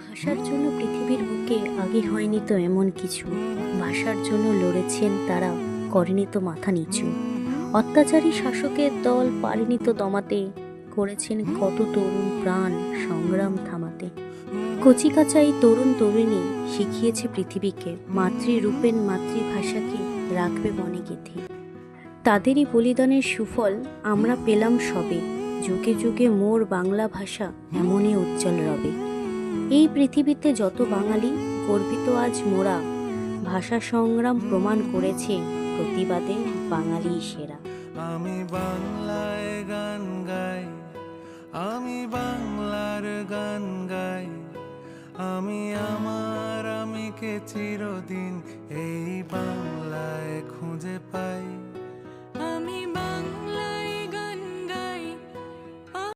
ভাষার জন্য পৃথিবীর বুকে আগে হয়নি তো এমন কিছু। ভাষার জন্য লড়েছেন তারা, করেনি তো মাথা নিচু। অত্যাচারী শাসকের দল পারেনি তো দমাতে, করেছেন কত তরুণ প্রাণ সংগ্রাম থামাতে। কচিকাঁচা এই তরুণ তরুণী শিখিয়েছে পৃথিবীকে মাতৃরূপেণ মাতৃভাষাকে রাখবে মনে গেঁথে। তাদেরই বলিদানের সুফল আমরা পেলাম সবে, যুগে যুগে মোর বাংলা ভাষা এমনই উজ্জ্বল রবে। এই পৃথিবীতে যত বাঙালি গর্বিত আজ মোরা, ভাষা সংগ্রাম প্রমাণ করেছে প্রতিবাদে বাঙালি সেরা। আমি বাংলায় গান গাই, আমি বাংলার গান গাই, আমি আমার আমিকে চিরদিন এই বাংলায় খুঁজে পাই।